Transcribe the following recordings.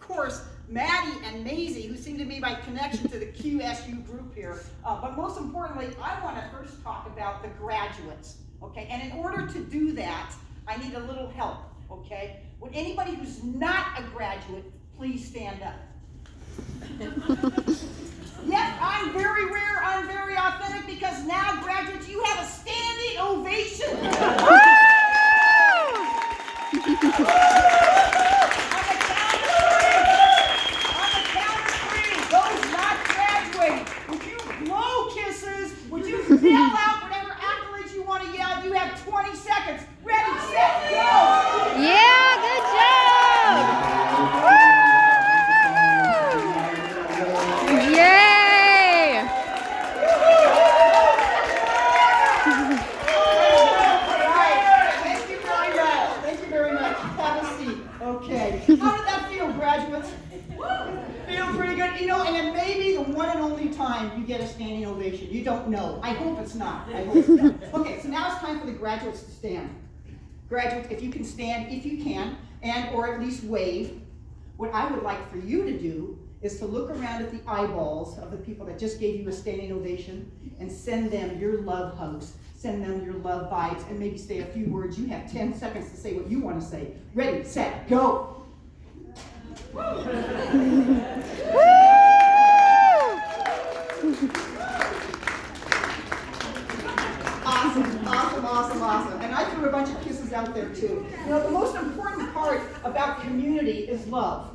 course, Maddie and Maisie, who seem to be my connection to the QSU group here. But most importantly, I want to first talk about the graduates, okay? And in order to do that, I need a little help, okay? Would anybody who's not a graduate please stand up? Yes, I'm very rare, I'm very authentic, because now, graduates, you have a standing ovation. On the count of three, those not graduating, would you blow kisses? Would you yell out whatever accolades you want to yell? You have 20 seconds. Ready, set, go! Yeah, good job! Yay! Thank you very much. Thank you very much. Have a seat. Okay. How did that feel, graduates? Feel pretty good. You know, and it may be the one and only time you get a standing ovation. You don't know. I hope it's not. I hope it's not. Okay, so now it's time for the graduates to stand. Graduates, if you can stand, if you can, and or at least wave, what I would like for you to do is to look around at the eyeballs of the people that just gave you a standing ovation and send them your love hugs, send them your love vibes, and maybe say a few words. You have 10 seconds to say what you want to say. Ready, set, go! Awesome. And I threw a bunch of kisses out there too. You know, the most important part about community is love.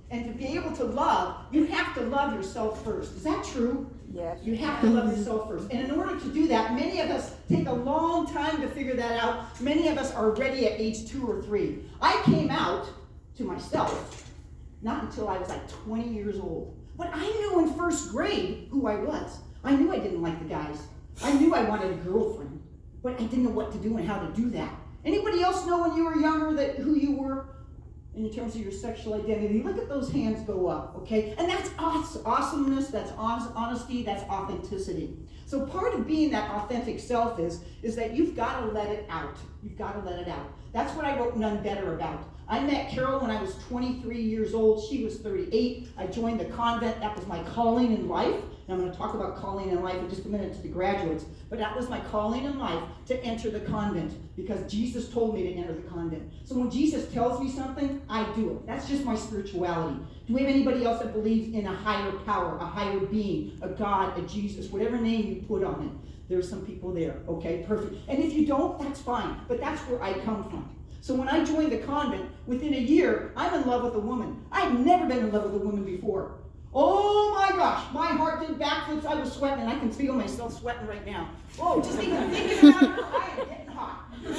And to be able to love, you have to love yourself first. Is that true? Yes. You have to love yourself first. And in order to do that, many of us take a long time to figure that out. Many of us are ready at age 2 or 3. I came out to myself not until I was like 20 years old. But I knew in first grade who I was. I knew I didn't like the guys. I knew I wanted a girlfriend. But I didn't know what to do and how to do that. Anybody else know when you were younger that who you were in terms of your sexual identity? Look at those hands go up, okay? And that's awesomeness, that's honesty, that's authenticity. So part of being that authentic self is that you've got to let it out. You've got to let it out. That's what I wrote None Better about. I met Carol when I was 23 years old. She was 38. I joined the convent. That was my calling in life. And I'm going to talk about calling in life in just a minute to the graduates. But that was my calling in life, to enter the convent, because Jesus told me to enter the convent. So when Jesus tells me something, I do it. That's just my spirituality. Do we have anybody else that believes in a higher power, a higher being, a God, a Jesus, whatever name you put on it? There's some people there, okay, perfect. And if you don't, that's fine. But that's where I come from. So when I joined the convent, within a year, I'm in love with a woman. I've never been in love with a woman before. Oh my gosh, my heart did backflips. I was sweating, and I can feel myself sweating right now. Oh, just even thinking about her, I am getting hot. The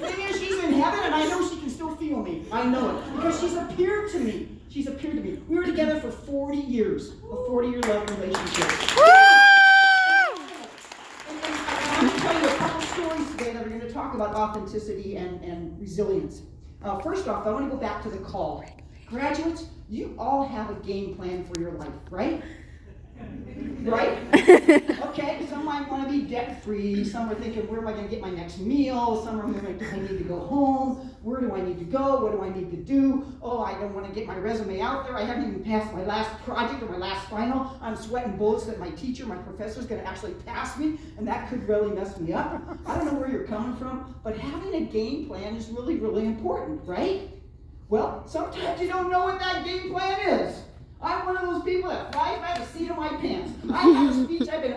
thing is, she's in heaven, and I know she can still feel me. I know it, because she's appeared to me. She's appeared to me. We were together for 40 years, a 40-year love relationship. And I'm going to tell you a couple stories today that are going to talk about authenticity and resilience. First off, I want to go back to the call. Graduates, you all have a game plan for your life, right? Right? Okay, some might want to be debt-free. Some are thinking, where am I going to get my next meal? Some are thinking, I need to go home. Where do I need to go? What do I need to do? Oh, I don't want to get my resume out there. I haven't even passed my last project or my last final. I'm sweating bullets that my teacher, my professor is going to actually pass me, and that could really mess me up. I don't know where you're coming from, but having a game plan is really, really important, right? Well, sometimes you don't know what that game plan is. I'm one of those people that flies by the seat of my pants. I have a speech I've been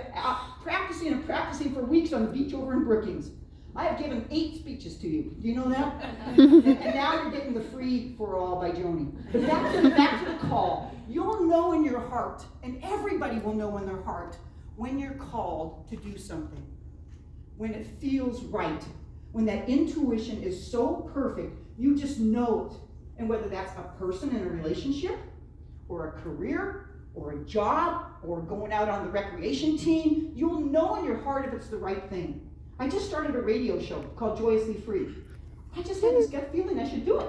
practicing for weeks on the beach over in Brookings. I have given 8 speeches to you. Do you know that? and now you're getting the free for all by Joni. But back to the call. You'll know in your heart, and everybody will know in their heart, when you're called to do something. When it feels right. When that intuition is so perfect, you just know it. And whether that's a person in a relationship, or a career, or a job, or going out on the recreation team, you'll know in your heart if it's the right thing. I just started a radio show called Joyously Free. I just had this gut feeling I should do it.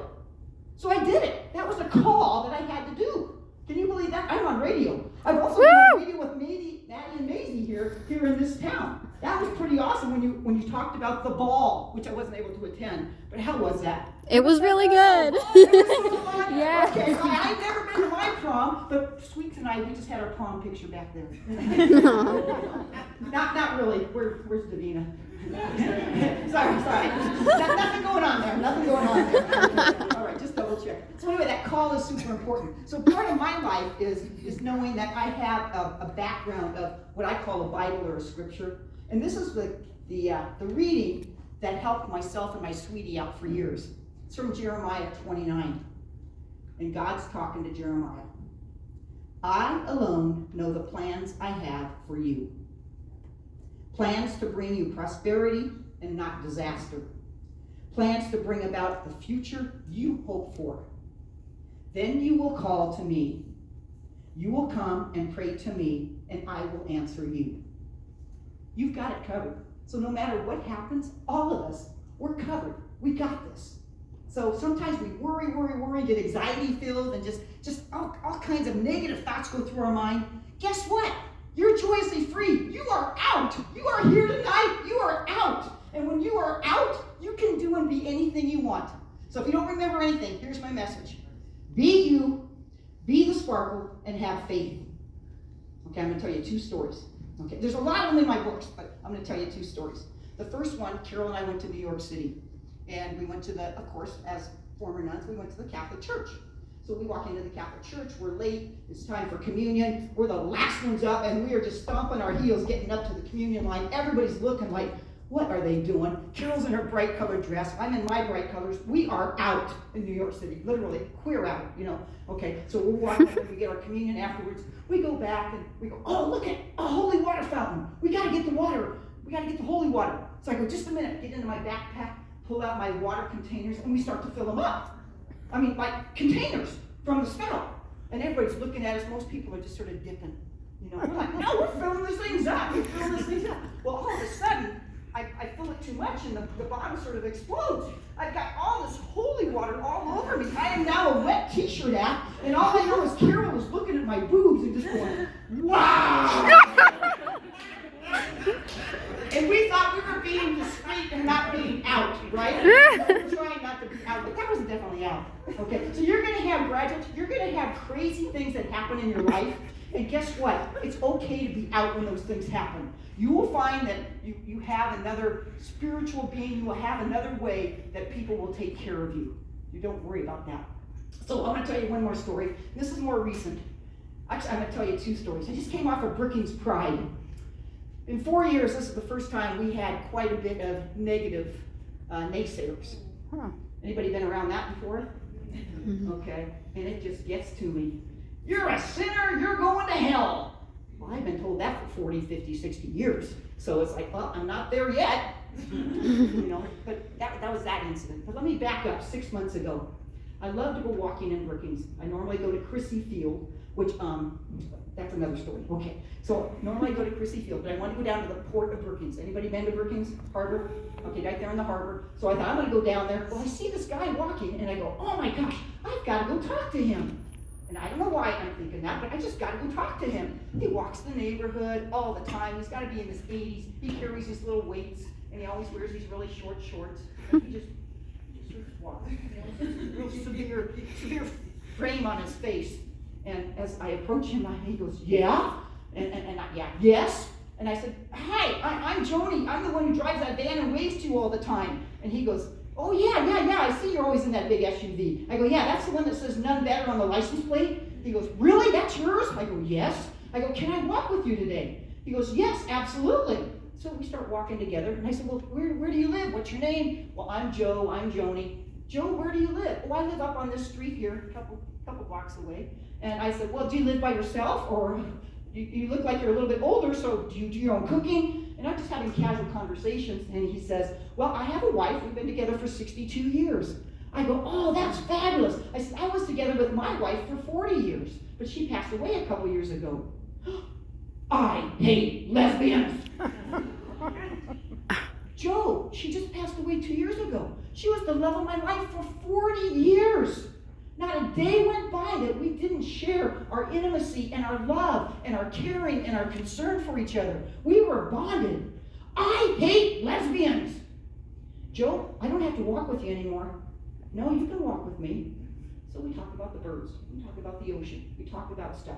So I did it. That was a call that I had to do. Can you believe that? I'm on radio. I've also been on radio with Maddie and Maisie here in this town. That was pretty awesome when you talk talked about the ball, which I wasn't able to attend. But how was that? It was really good. It was so fun. Yeah. Okay, I've never been to my prom, but Sweet and I, we just had our prom picture back there. Not really. Where's Davina? sorry. Nothing going on there. Nothing going on there. All right, just double check. So anyway, that call is super important. So part of my life is knowing that I have a background of what I call a Bible or a scripture. And this is the reading that helped myself and my sweetie out for years. It's from Jeremiah 29. And God's talking to Jeremiah. I alone know the plans I have for you. Plans to bring you prosperity and not disaster. Plans to bring about the future you hope for. Then you will call to me. You will come and pray to me, and I will answer you. You've got it covered. So no matter what happens, all of us, we're covered. We got this. So sometimes we worry, get anxiety filled, and just all kinds of negative thoughts go through our mind. Guess what? You're joyously free. You are out. You are here tonight. You are out. And when you are out, you can do and be anything you want. So if you don't remember anything, here's my message. Be you, be the sparkle, and have faith. Okay, I'm going to tell you 2 stories. Okay, there's a lot of them in my books, but I'm going to tell you 2 stories. The first one, Carol and I went to New York City. And we went to of course, as former nuns, we went to the Catholic Church. So we walk into the Catholic Church, we're late, it's time for communion, we're the last ones up, and we are just stomping our heels getting up to the communion line. Everybody's looking like, what are they doing? Carol's in her bright colored dress, I'm in my bright colors. We are out in New York City, literally, queer out, Okay, so we're walking up and we get our communion afterwards. We go back and we go, oh, look at a holy water fountain. We got to get the water. We got to get the holy water. So I go, just a minute, get into my backpack, pull out my water containers, and we start to fill them up. I mean, like containers from the spout. And everybody's looking at us. Most people are just sort of dipping. We're like, no, we're filling these things up. Well, all of a sudden, I fill it too much, and the bottom sort of explodes. I've got all this holy water all over me. I am now a wet t-shirt at, and all I know is Carol was looking at my boobs and just going, wow! And we thought we were being discreet and not being out, right? We were trying not to be out, but that was definitely out. Okay, so you're going to have graduates, you're going to have crazy things that happen in your life, and guess what? It's okay to be out when those things happen. You will find that you have another spiritual being, you will have another way that people will take care of you. You don't worry about that. So I'm going to tell you one more story. This is more recent. Actually, I'm going to tell you 2 stories. I just came off of Brookings Pride. In 4 years, this is the first time we had quite a bit of negative naysayers. Anybody been around that before? Okay, and it just gets to me. You're a sinner, you're going to hell. Well, I've been told that for 40, 50, 60 years. So it's like, well, I'm not there yet. But that was that incident. But let me back up 6 months ago. I love to go walking in Brookings. I normally go to Chrissy Field, which, that's another story. Okay, so normally I go to Chrissy Field, but I want to go down to the port of Brookings. Anybody been to Brookings Harbor? Okay, right there in the harbor. So I thought, I'm going to go down there. Well, I see this guy walking, and I go, oh my gosh, I've got to go talk to him. And I don't know why I'm thinking that, but I just got to go talk to him. He walks the neighborhood all the time. He's got to be in his 80s. He carries his little weights, and he always wears these really short shorts. And he just walks. Real severe frame on his face. And as I approach him, he goes, yeah? And I, yeah, yes? And I said, hi, I'm Joni. I'm the one who drives that van and waves to you all the time. And he goes, oh, yeah, I see you're always in that big SUV. I go, yeah, that's the one that says none better on the license plate. He goes, really? That's yours? I go, yes. I go, can I walk with you today? He goes, yes, absolutely. So we start walking together. And I said, well, where do you live? What's your name? Well, I'm Joe. I'm Joni. Joe, where do you live? Oh, I live up on this street here, a couple blocks away. And I said, well, do you live by yourself? Or you look like you're a little bit older, so do you do your own cooking? And I'm just having casual conversations. And he says, well, I have a wife. We've been together for 62 years. I go, oh, that's fabulous. I said, I was together with my wife for 40 years, but she passed away a couple years ago. I hate lesbians. Joe, she just passed away 2 years ago. She was the love of my life for 40 years. Not a day went by that we didn't share our intimacy and our love and our caring and our concern for each other. We were bonded. I hate lesbians. Joe, I don't have to walk with you anymore. No, you can walk with me. So we talk about the birds, we talk about the ocean, we talk about stuff.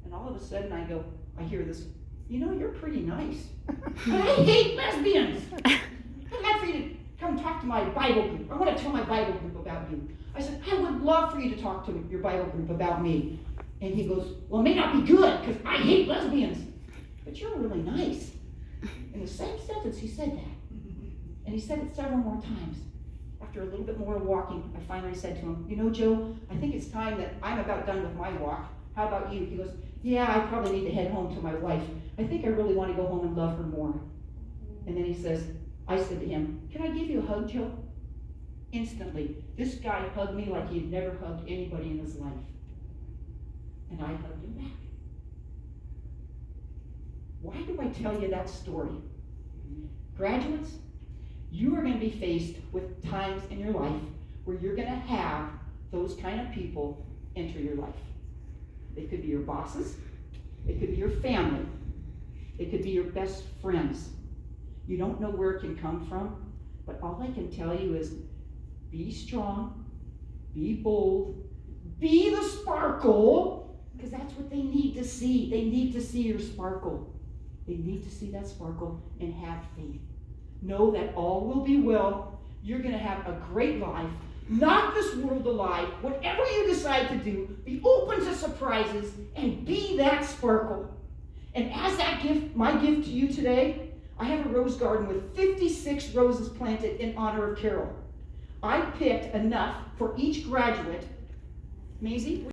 And all of a sudden I hear this, you know, you're pretty nice. But I hate lesbians. I'd like for you to come talk to my Bible group. I want to tell my Bible group about you. I said, I would love for you to talk to your Bible group about me. And he goes, well, it may not be good because I hate lesbians. But you're really nice. In the same sentence, he said that. And he said it several more times. After a little bit more walking, I finally said to him, you know, Joe, I think it's time that I'm about done with my walk. How about you? He goes, yeah, I probably need to head home to my wife. I think I really want to go home and love her more. And then he says, I said to him, can I give you a hug, Joe? Instantly, this guy hugged me like he had never hugged anybody in his life. And I hugged him back. Why do I tell you that story? Graduates, you are going to be faced with times in your life where you're going to have those kind of people enter your life. They could be your bosses. It could be your family. It could be your best friends. You don't know where it can come from, but all I can tell you is be strong, be bold, be the sparkle, because that's what they need to see. They need to see your sparkle. They need to see that sparkle and have faith. Know that all will be well. You're going to have a great life. Knock this world alive. Whatever you decide to do, be open to surprises and be that sparkle. And as that gift, my gift to you today, I have a rose garden with 56 roses planted in honor of Carol. I picked enough for each graduate. Maisie?